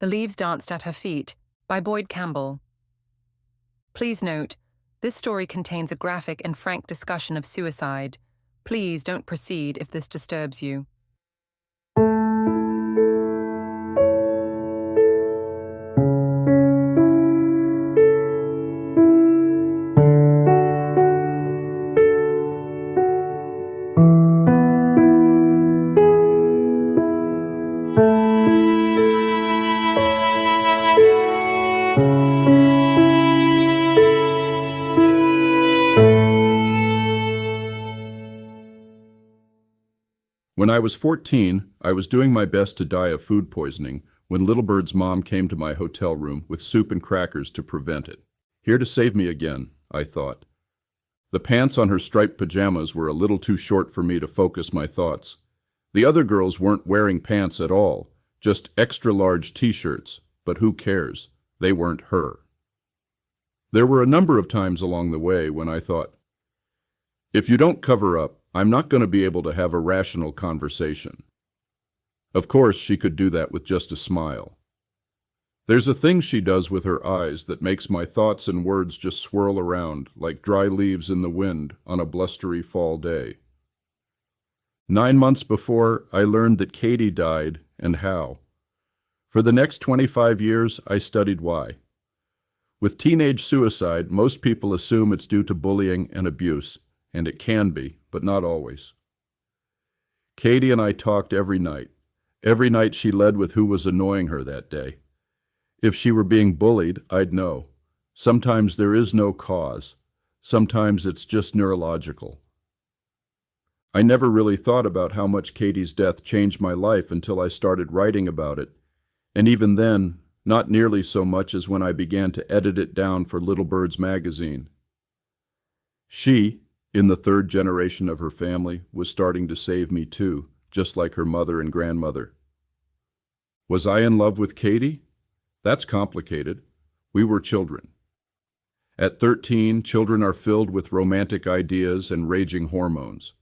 The Leaves Danced at Her Feet by Boyd Campbell. Please note, this story contains a graphic and frank discussion of suicide. Please don't proceed if this disturbs you. When I was 14, I was doing my best to die of food poisoning when Little Bird's mom came to my hotel room with soup and crackers to prevent it. Here to save me again, I thought. The pants on her striped pajamas were a little too short for me to focus my thoughts. The other girls weren't wearing pants at all, just extra-large t-shirts, but who cares? They weren't her. There were a number of times along the way when I thought, if you don't cover up, I'm not going to be able to have a rational conversation. Of course, she could do that with just a smile. There's a thing she does with her eyes that makes my thoughts and words just swirl around like dry leaves in the wind on a blustery fall day. 9 months before, I learned that Katie died and how. For the next 25 years, I studied why. With teenage suicide, most people assume it's due to bullying and abuse, and it can be, but not always. Katie and I talked every night. Every night she led with who was annoying her that day. If she were being bullied, I'd know. Sometimes there is no cause. Sometimes it's just neurological. I never really thought about how much Katie's death changed my life until I started writing about it, and even then, not nearly so much as when I began to edit it down for Little Birds magazine. She, in the third generation of her family, was starting to save me too, just like her mother and grandmother. Was I in love with Katie? That's complicated. We were children. At 13, children are filled with romantic ideas and raging hormones.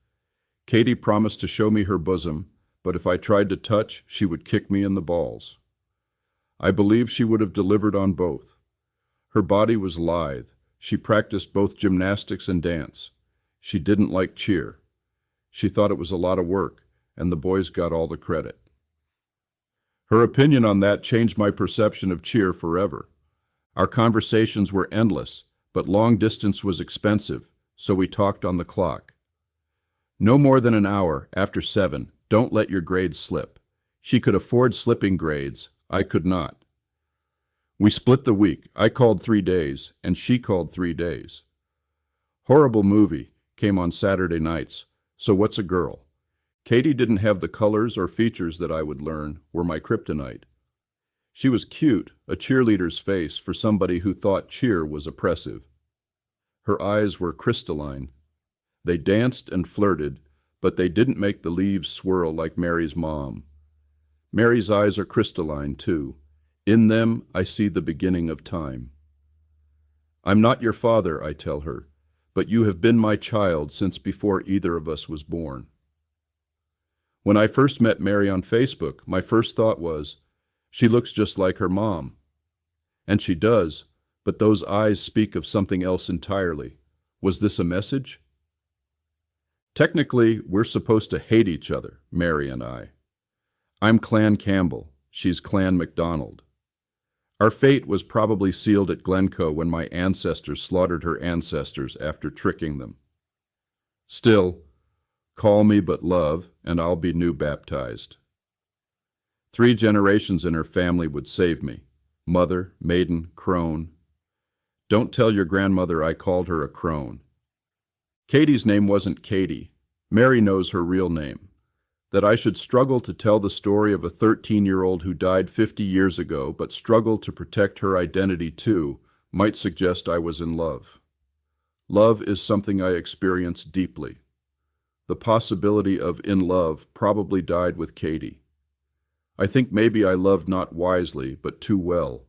Katie promised to show me her bosom, but if I tried to touch, she would kick me in the balls. I believe she would have delivered on both. Her body was lithe. She practiced both gymnastics and dance. She didn't like cheer. She thought it was a lot of work, and the boys got all the credit. Her opinion on that changed my perception of cheer forever. Our conversations were endless, but long distance was expensive, so we talked on the clock. No more than an hour after 7, don't let your grades slip. She could afford slipping grades, I could not. We split the week. I called 3 days, and she called 3 days. Horrible movie came on Saturday nights, so what's a girl? Katie didn't have the colors or features that I would learn were my kryptonite. She was cute, a cheerleader's face for somebody who thought cheer was oppressive. Her eyes were crystalline. They danced and flirted, but they didn't make the leaves swirl like Mary's mom. Mary's eyes are crystalline too. In them, I see the beginning of time. I'm not your father, I tell her, but you have been my child since before either of us was born. When I first met Mary on Facebook, my first thought was, she looks just like her mom. And she does, but those eyes speak of something else entirely. Was this a message? Technically, we're supposed to hate each other, Mary and I. I'm Clan Campbell, she's Clan MacDonald. Our fate was probably sealed at Glencoe when my ancestors slaughtered her ancestors after tricking them. Still, call me but love, and I'll be new baptized. 3 generations in her family would save me. Mother, maiden, crone. Don't tell your grandmother I called her a crone. Katie's name wasn't Katie. Mary knows her real name. That I should struggle to tell the story of a 13-year-old who died 50 years ago, but struggle to protect her identity too, might suggest I was in love. Love is something I experience deeply. The possibility of in love probably died with Katie. I think maybe I loved not wisely, but too well.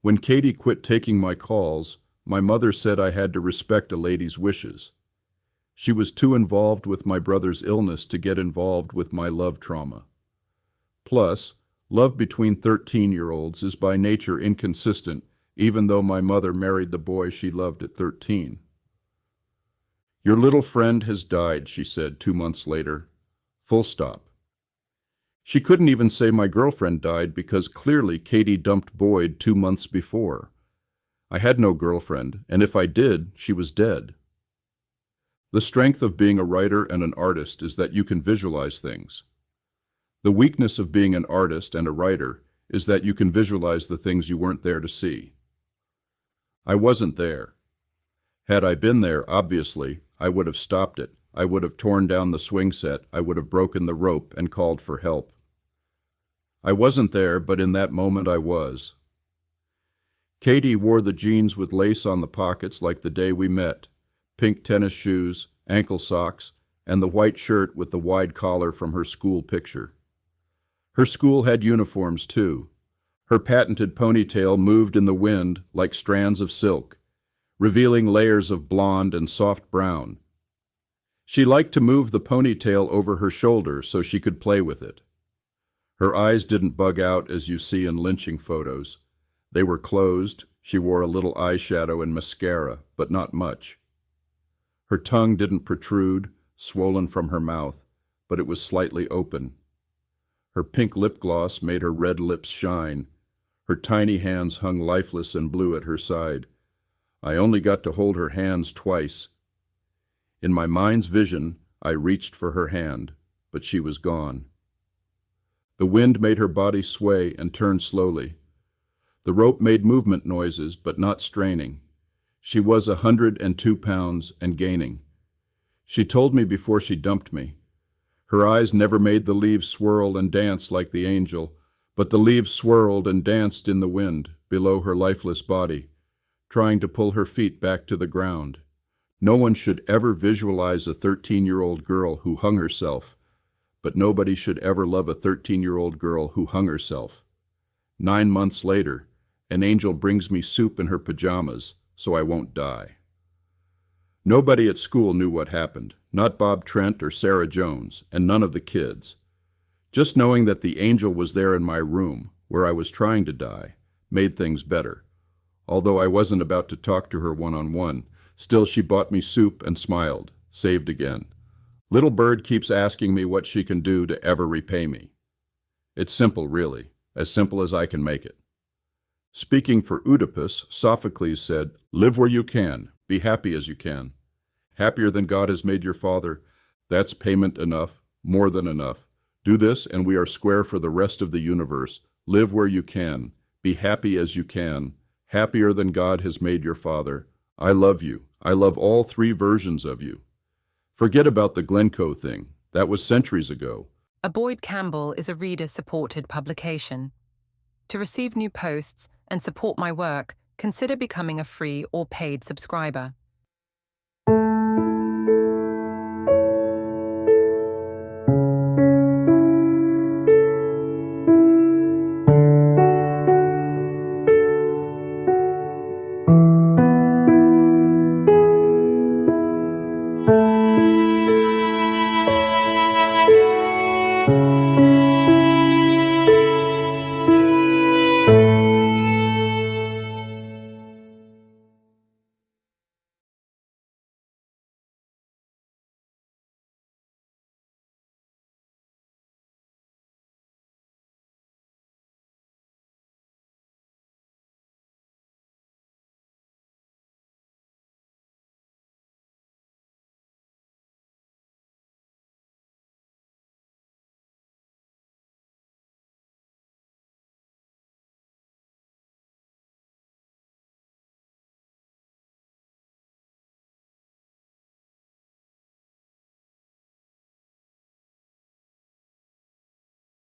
When Katie quit taking my calls, my mother said I had to respect a lady's wishes. She was too involved with my brother's illness to get involved with my love trauma. Plus, Love between 13-year-olds is by nature inconsistent, even though my mother married the boy she loved at 13. Your little friend has died, she said 2 months later. Full stop. She couldn't even say my girlfriend died because clearly Katie dumped Boyd 2 months before. I had no girlfriend, and if I did, she was dead. The strength of being a writer and an artist is that you can visualize things. The weakness of being an artist and a writer is that you can visualize the things you weren't there to see. I wasn't there. Had I been there, obviously, I would have stopped it. I would have torn down the swing set. I would have broken the rope and called for help. I wasn't there, but in that moment I was. Katie wore the jeans with lace on the pockets like the day we met, pink tennis shoes, ankle socks, and the white shirt with the wide collar from her school picture. Her school had uniforms too. Her patented ponytail moved in the wind like strands of silk, revealing layers of blonde and soft brown. She liked to move the ponytail over her shoulder so she could play with it. Her eyes didn't bug out as you see in lynching photos. They were closed. She wore a little eyeshadow and mascara, but not much. Her tongue didn't protrude, swollen from her mouth, but it was slightly open. Her pink lip gloss made her red lips shine. Her tiny hands hung lifeless and blue at her side. I only got to hold her hands twice. In my mind's vision, I reached for her hand, but she was gone. The wind made her body sway and turn slowly. The rope made movement noises, but not straining. She was 102 pounds and gaining. She told me before she dumped me. Her eyes never made the leaves swirl and dance like the angel, but the leaves swirled and danced in the wind below her lifeless body, trying to pull her feet back to the ground. No one should ever visualize a 13-year-old girl who hung herself, but nobody should ever love a 13-year-old girl who hung herself. 9 months later, an angel brings me soup in her pajamas, so I won't die. Nobody at school knew what happened, not Bob Trent or Sarah Jones, and none of the kids. Just knowing that the angel was there in my room, where I was trying to die, made things better. Although I wasn't about to talk to her one-on-one, still she bought me soup and smiled, saved again. Little Bird keeps asking me what she can do to ever repay me. It's simple, really, as simple as I can make it. Speaking for Oedipus, Sophocles said, "Live where you can, be happy as you can. Happier than God has made your father, that's payment enough, more than enough. Do this and we are square for the rest of the universe. Live where you can, be happy as you can, happier than God has made your father. I love you. I love all 3 versions of you. Forget about the Glencoe thing. That was centuries ago." A Boyd Campbell is a reader-supported publication. To receive new posts and support my work, consider becoming a free or paid subscriber.